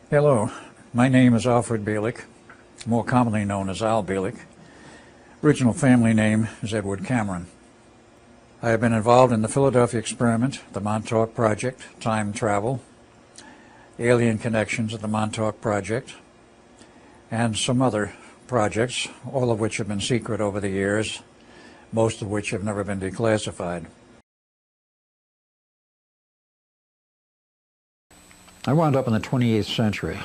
Hello, my name is Alfred Bielik, more commonly known as Al Bielik. Original family name is Edward Cameron. I have been involved in the Philadelphia experiment, the Montauk Project, time travel, alien connections at the Montauk Project, and some other projects, all of which have been secret over the years, most of which have never been declassified. I wound up in the 28th century,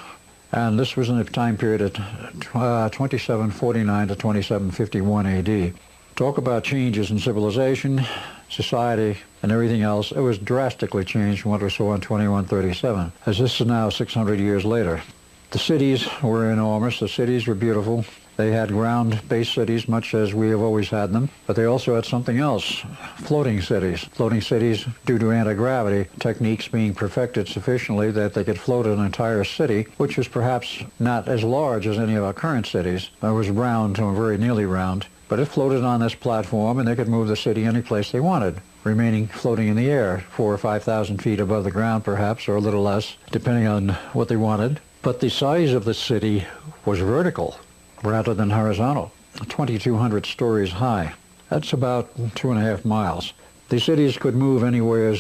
and this was in a time period of 2749 to 2751 AD. Talk about changes in civilization, society, and everything else. It was drastically changed from what we saw in 2137, as this is now 600 years later. The cities were enormous. The cities were beautiful. They had ground-based cities, much as we have always had them, but they also had something else, floating cities. Floating cities, due to anti-gravity techniques being perfected sufficiently that they could float an entire city, which was perhaps not as large as any of our current cities. It was round, or very nearly round, but it floated on this platform, and they could move the city any place they wanted, remaining floating in the air, 4,000 or 5,000 feet above the ground perhaps, or a little less, depending on what they wanted. But the size of the city was vertical rather than horizontal, 2,200 stories high. That's about 2.5 miles. The cities could move anywhere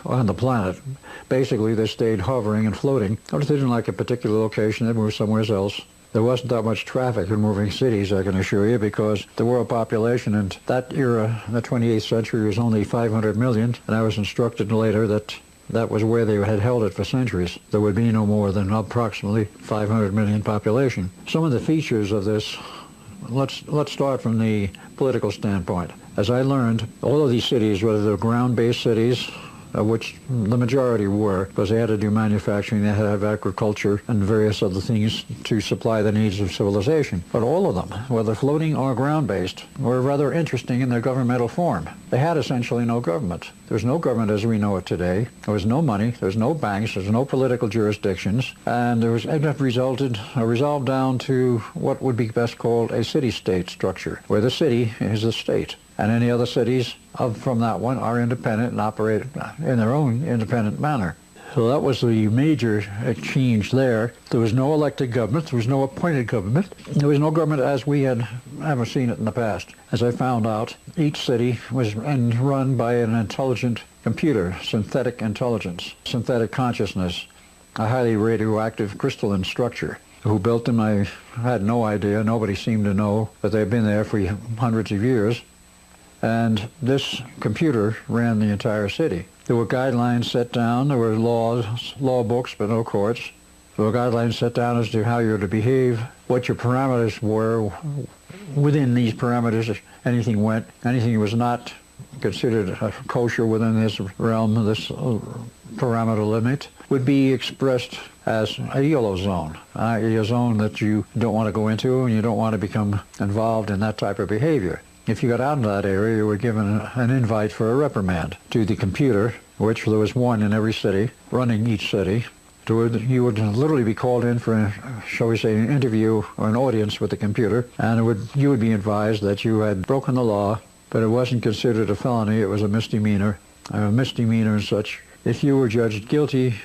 on the planet. Basically, they stayed hovering and floating. Or if they didn't like a particular location, they'd move somewhere else. There wasn't that much traffic in moving cities, I can assure you, because the world population in that era, the 28th century, was only 500 million, and I was instructed later that that was where they had held it for centuries. There would be no more than approximately 500 million population. Some of the features of this, let's start from the political standpoint. As I learned, all of these cities, whether they're ground-based cities, which the majority were, because they had to do manufacturing, they had to have agriculture and various other things to supply the needs of civilization. But all of them, whether floating or ground-based, were rather interesting in their governmental form. They had essentially no government. There was no government as we know it today. There was no money, there was no banks, there was no political jurisdictions, and it resolved down to what would be best called a city-state structure, where the city is the state. And any other cities from that one are independent and operate in their own independent manner. So that was the major change there. There was no elected government. There was no appointed government. There was no government as we had ever seen it in the past. As I found out, each city was run by an intelligent computer, synthetic intelligence, synthetic consciousness, a highly radioactive crystalline structure. Who built them, I had no idea. Nobody seemed to know, but they've been there for hundreds of years. And this computer ran the entire city. There were guidelines set down, there were law books, but no courts. There were guidelines set down as to how you're to behave, what your parameters were. Within these parameters, if anything went. Anything was not considered kosher within this realm, this parameter limit, would be expressed as a yellow zone, a zone that you don't want to go into and you don't want to become involved in that type of behavior. If you got out into that area, you were given an invite for a reprimand to the computer, which there was one in every city, running each city. You would literally be called in for, shall we say, an interview or an audience with the computer, and you would be advised that you had broken the law, but it wasn't considered a felony, it was a misdemeanor. And such. If you were judged guilty,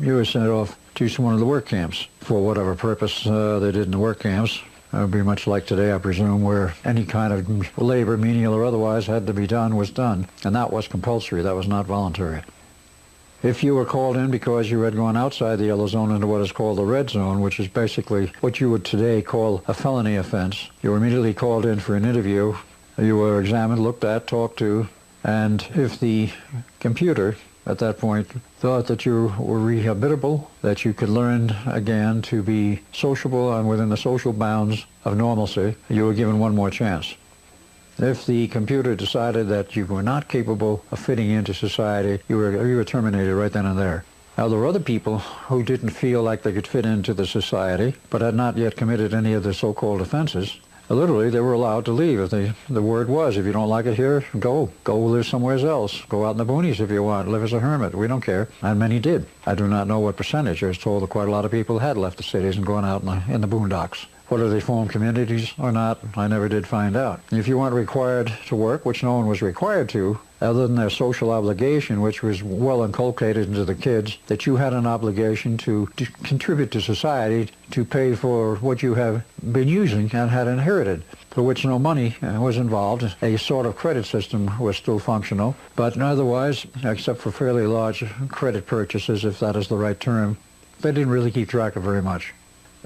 you were sent off to one of the work camps for whatever purpose they did in the work camps. It would be much like today, I presume, where any kind of labor, menial or otherwise, had to be done was done. And that was compulsory. That was not voluntary. If you were called in because you had gone outside the yellow zone into what is called the red zone, which is basically what you would today call a felony offense, you were immediately called in for an interview. You were examined, looked at, talked to, and if the computer at that point thought that you were rehabilitable, that you could learn again to be sociable and within the social bounds of normalcy, you were given one more chance. If the computer decided that you were not capable of fitting into society, you were terminated right then and there. Now, there were other people who didn't feel like they could fit into the society, but had not yet committed any of the so-called offenses. Literally, they were allowed to leave. If the word was, if you don't like it here, go live somewhere else. Go out in the boonies if you want. Live as a hermit. We don't care. And many did. I do not know what percentage. I was told that quite a lot of people had left the cities and gone out in the boondocks. Whether they formed communities or not, I never did find out. If you weren't required to work, which no one was required to, other than their social obligation, which was well inculcated into the kids, that you had an obligation to contribute to society, to pay for what you have been using and had inherited, for which no money was involved. A sort of credit system was still functional, but otherwise, except for fairly large credit purchases, if that is the right term, they didn't really keep track of very much.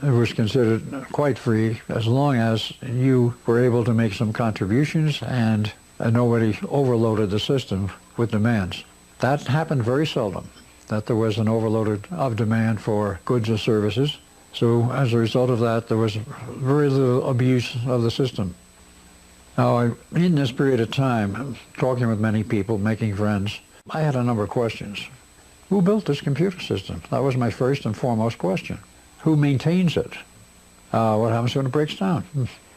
It was considered quite free as long as you were able to make some contributions and nobody overloaded the system with demands. That happened very seldom, that there was an overload of demand for goods or services. So as a result of that, there was very little abuse of the system. Now, in this period of time, talking with many people, making friends, I had a number of questions. Who built this computer system? That was my first and foremost question. Who maintains it? What happens when it breaks down?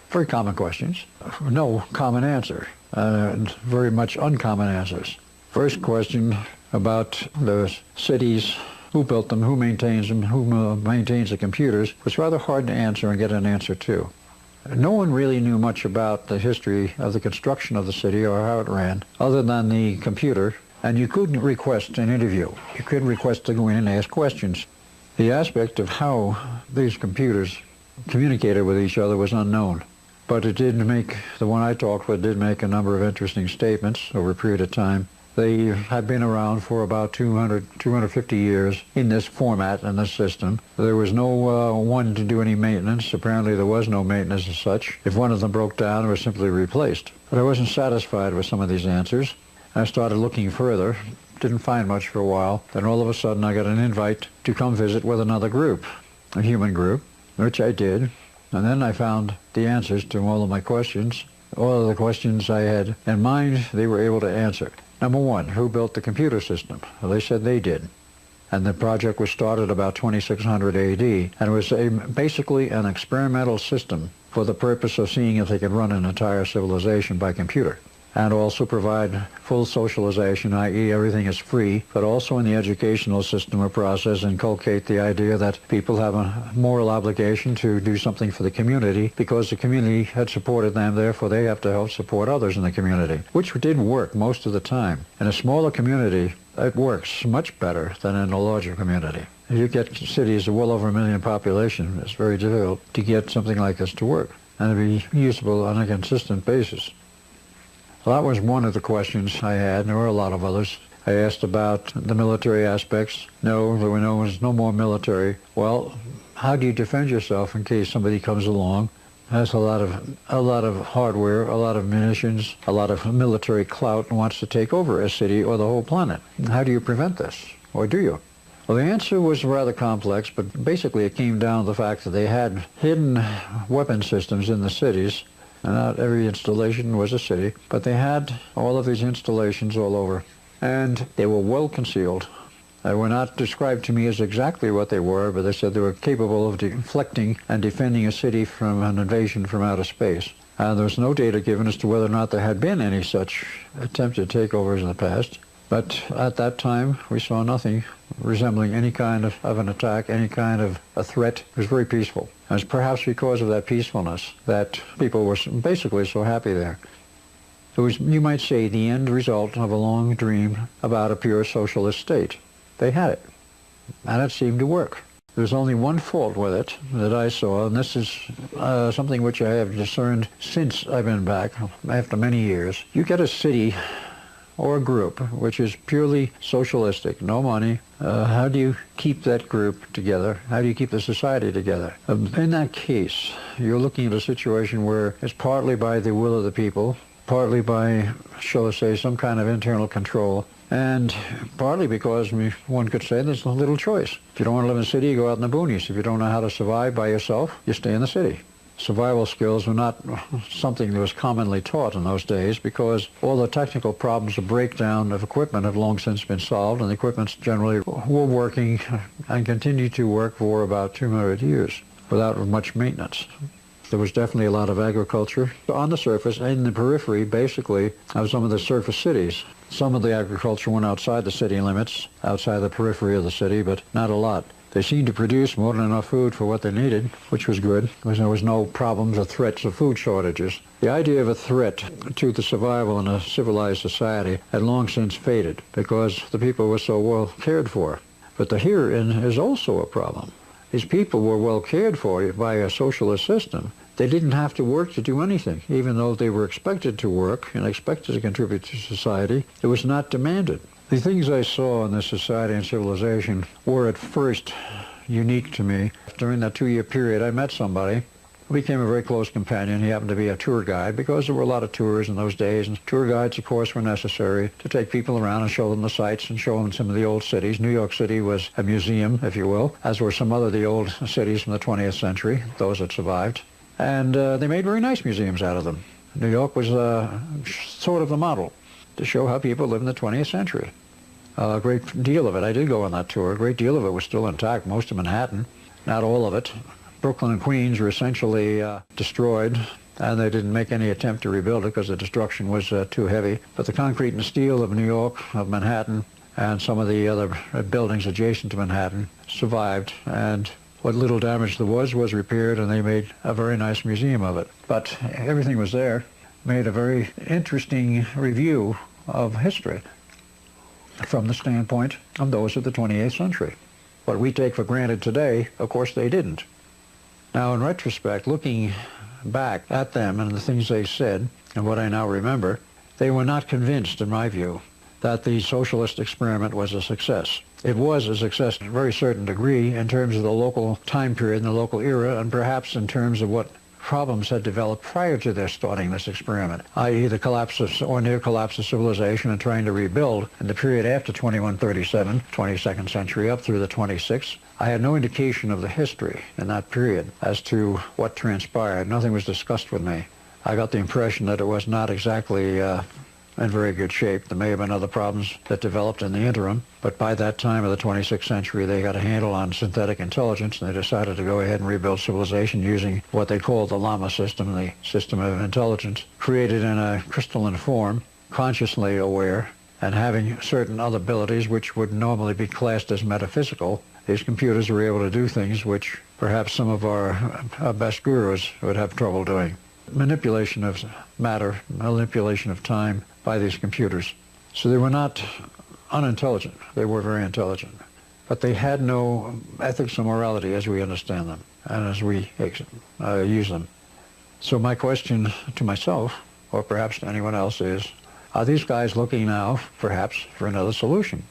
Very common questions. No common answer. And very much uncommon answers. First question about the cities, who built them, who maintains them, who maintains the computers, was rather hard to answer and get an answer to. No one really knew much about the history of the construction of the city or how it ran, other than the computer, and you couldn't request an interview. You couldn't request to go in and ask questions. The aspect of how these computers communicated with each other was unknown. But it did make, the one I talked with did make a number of interesting statements over a period of time. They had been around for about 250 years in this format and this system. There was no one to do any maintenance. Apparently there was no maintenance as such. If one of them broke down, it was simply replaced. But I wasn't satisfied with some of these answers. I started looking further. Didn't find much for a while. Then all of a sudden I got an invite to come visit with another group, a human group, which I did. And then I found the answers to all of my questions. All of the questions I had in mind, they were able to answer. Number one, who built the computer system? Well, they said they did. And the project was started about 2600 AD. And it was basically an experimental system for the purpose of seeing if they could run an entire civilization by computer. And also provide full socialization, i.e. everything is free, but also in the educational system or process inculcate the idea that people have a moral obligation to do something for the community because the community had supported them, therefore they have to help support others in the community, which did work most of the time. In a smaller community, it works much better than in a larger community. If you get cities of well over 1 million population, it's very difficult to get something like this to work and to be usable on a consistent basis. Well, that was one of the questions I had. There were a lot of others. I asked about the military aspects. No, there was no more military. Well, how do you defend yourself in case somebody comes along, has a lot of hardware, a lot of munitions, a lot of military clout, and wants to take over a city or the whole planet? How do you prevent this? Or do you? Well, the answer was rather complex, but basically it came down to the fact that they had hidden weapon systems in the cities. And not every installation was a city, but they had all of these installations all over. And they were well concealed. They were not described to me as exactly what they were, but they said they were capable of deflecting and defending a city from an invasion from outer space. And there was no data given as to whether or not there had been any such attempted takeovers in the past. But at that time, we saw nothing resembling any kind of an attack, any kind of a threat. It was very peaceful. And it's perhaps because of that peacefulness that people were basically so happy there. It was, you might say, the end result of a long dream about a pure socialist state. They had it, and it seemed to work. There's only one fault with it that I saw, and this is something which I have discerned since I've been back, after many years. You get a city or a group which is purely socialistic, no money. How do you keep that group together? How do you keep the society together? In that case, you're looking at a situation where it's partly by the will of the people, partly by, shall I say, some kind of internal control, and partly because one could say there's little choice. If you don't want to live in the city, you go out in the boonies. If you don't know how to survive by yourself, you stay in the city. Survival skills were not something that was commonly taught in those days because all the technical problems of breakdown of equipment have long since been solved, and the equipments generally were working and continue to work for about 200 years without much maintenance. There was definitely a lot of agriculture on the surface, in the periphery, basically, of some of the surface cities. Some of the agriculture went outside the city limits, outside the periphery of the city, but not a lot. They seemed to produce more than enough food for what they needed, which was good, because there was no problems or threats of food shortages. The idea of a threat to the survival in a civilized society had long since faded, because the people were so well cared for. But the herein is also a problem. These people were well cared for by a socialist system. They didn't have to work to do anything, even though they were expected to work and expected to contribute to society. It was not demanded. The things I saw in this society and civilization were at first unique to me. During that 2-year period, I met somebody who became a very close companion. He happened to be a tour guide, because there were a lot of tours in those days, and tour guides, of course, were necessary to take people around and show them the sights and show them some of the old cities. New York City was a museum, if you will, as were some other of the old cities from the 20th century, those that survived. And they made very nice museums out of them. New York was sort of the model to show how people lived in the 20th century. A great deal of it, I did go on that tour, a great deal of it was still intact, most of Manhattan, not all of it. Brooklyn and Queens were essentially destroyed, and they didn't make any attempt to rebuild it because the destruction was too heavy. But the concrete and steel of New York, of Manhattan, and some of the other buildings adjacent to Manhattan survived, and what little damage there was repaired, and they made a very nice museum of it. But everything was there, made a very interesting review of history from the standpoint of those of the 28th century. What we take for granted today, of course, they didn't. Now, in retrospect, looking back at them and the things they said, and what I now remember, they were not convinced, in my view, that the socialist experiment was a success. It was a success to a very certain degree in terms of the local time period and the local era, and perhaps in terms of what problems had developed prior to their starting this experiment, i.e. the collapse of, or near collapse of civilization and trying to rebuild in the period after 2137, 22nd century, up through the 26th. I had no indication of the history in that period as to what transpired. Nothing was discussed with me. I got the impression that it was not exactly in very good shape. There may have been other problems that developed in the interim, but by that time of the 26th century, they got a handle on synthetic intelligence, and they decided to go ahead and rebuild civilization using what they called the Llama system, the system of intelligence, created in a crystalline form, consciously aware, and having certain other abilities which would normally be classed as metaphysical. These computers were able to do things which perhaps some of our best gurus would have trouble doing. Manipulation of matter, manipulation of time by these computers. So they were not unintelligent. They were very intelligent. But they had no ethics or morality as we understand them and as we use them. So my question to myself, or perhaps to anyone else, is, are these guys looking now, perhaps, for another solution?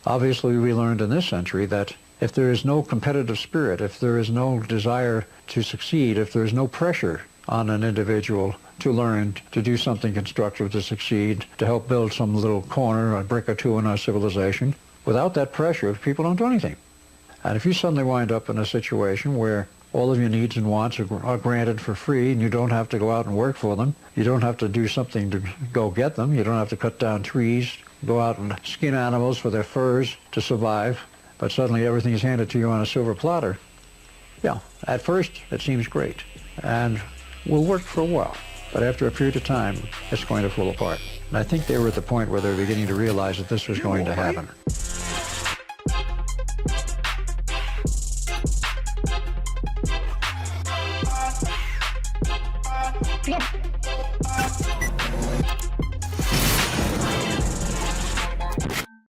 Obviously, we learned in this century that if there is no competitive spirit, if there is no desire to succeed, if there is no pressure on an individual to learn, to do something constructive, to succeed, to help build some little corner, a brick or two in our civilization, without that pressure, people don't do anything. And if you suddenly wind up in a situation where all of your needs and wants are granted for free, and you don't have to go out and work for them, you don't have to do something to go get them, you don't have to cut down trees, go out and skin animals for their furs to survive, but suddenly everything is handed to you on a silver platter. Yeah, at first it seems great, and will work for a while, but after a period of time, it's going to fall apart. And I think they were at the point where they're beginning to realize that this was going to happen.